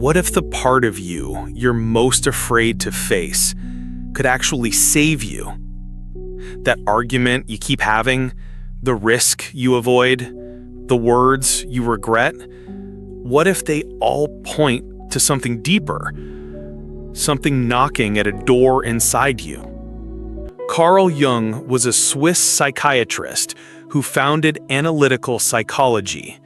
What if the part of you you're most afraid to face could actually save you? That argument you keep having, the risk you avoid, the words you regret, what if they all point to something deeper? Something knocking at a door inside you. Carl Jung was a Swiss psychiatrist who founded analytical psychology.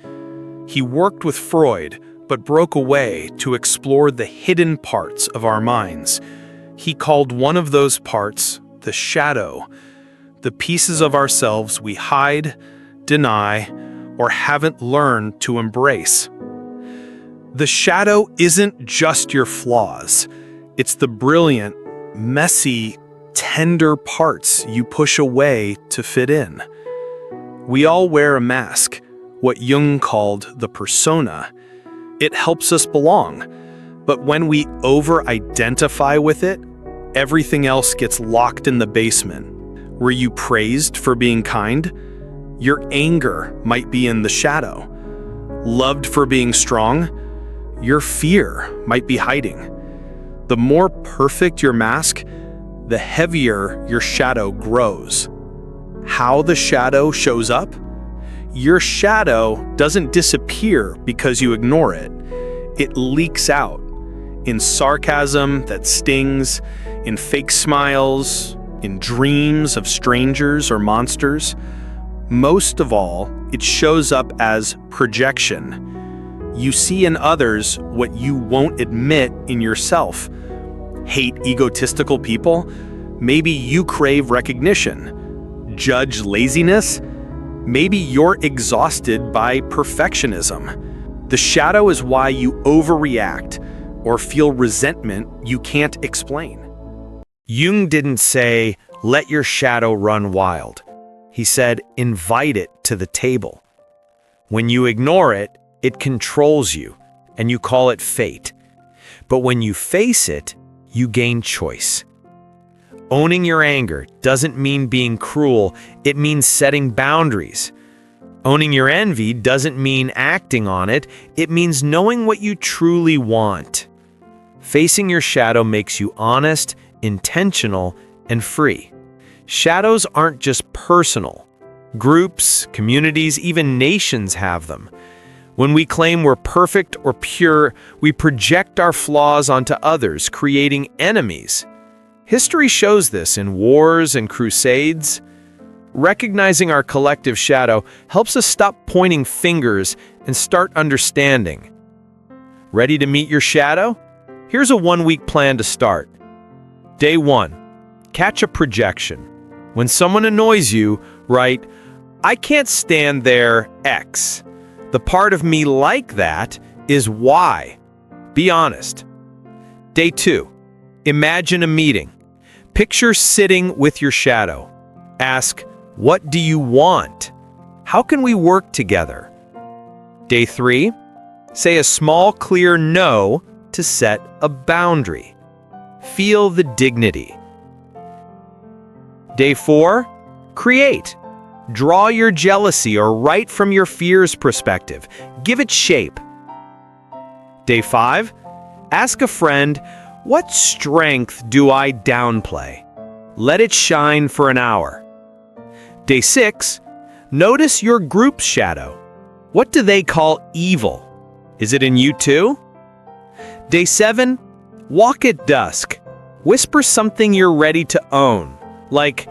He worked with Freud, but broke away to explore the hidden parts of our minds. He called one of those parts the shadow, the pieces of ourselves we hide, deny, or haven't learned to embrace. The shadow isn't just your flaws. It's the brilliant, messy, tender parts you push away to fit in. We all wear a mask, what Jung called the persona. It helps us belong. But when we over-identify with it, everything else gets locked in the basement. Were you praised for being kind? Your anger might be in the shadow. Loved for being strong? Your fear might be hiding. The more perfect your mask, the heavier your shadow grows. How the shadow shows up? Your shadow doesn't disappear because you ignore it. It leaks out in sarcasm that stings, in fake smiles, in dreams of strangers or monsters. Most of all, it shows up as projection. You see in others what you won't admit in yourself. Hate egotistical people? Maybe you crave recognition. Judge laziness? Maybe you're exhausted by perfectionism. The shadow is why you overreact or feel resentment you can't explain. Jung didn't say, let your shadow run wild. He said, invite it to the table. When you ignore it, it controls you, and you call it fate. But when you face it, you gain choice. Owning your anger doesn't mean being cruel, it means setting boundaries. Owning your envy doesn't mean acting on it, it means knowing what you truly want. Facing your shadow makes you honest, intentional, and free. Shadows aren't just personal. Groups, communities, even nations have them. When we claim we're perfect or pure, we project our flaws onto others, creating enemies. History shows this in wars and crusades. Recognizing our collective shadow helps us stop pointing fingers and start understanding. Ready to meet your shadow? Here's a one-week plan to start. Day 1. Catch a projection. When someone annoys you, write, I can't stand their X. The part of me like that is Y. Be honest. Day 2. Imagine a meeting. Picture sitting with your shadow. Ask, what do you want? How can we work together? Day 3. Say a small, clear no to set a boundary. Feel the dignity. Day 4. Create. Draw your jealousy or write from your fear's perspective. Give it shape. Day 5. Ask a friend, what strength do I downplay? Let it shine for an hour. Day 6. Notice your group's shadow. What do they call evil? Is it in you too? Day 7. Walk at dusk. Whisper something you're ready to own, like,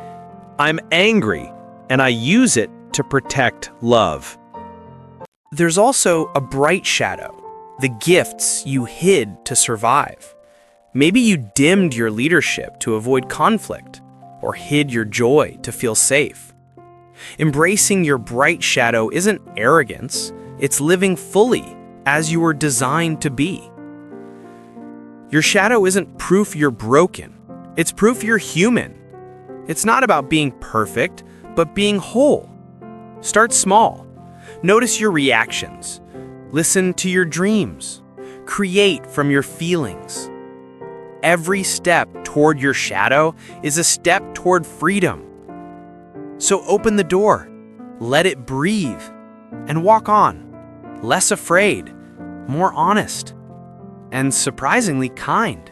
I'm angry, and I use it to protect love. There's also a bright shadow, the gifts you hid to survive. Maybe you dimmed your leadership to avoid conflict, or hid your joy to feel safe. Embracing your bright shadow isn't arrogance, it's living fully as you were designed to be. Your shadow isn't proof you're broken, it's proof you're human. It's not about being perfect, but being whole. Start small. Notice your reactions. Listen to your dreams. Create from your feelings. Every step toward your shadow is a step toward freedom. So open the door, let it breathe, and walk on, less afraid, more honest, and surprisingly kind.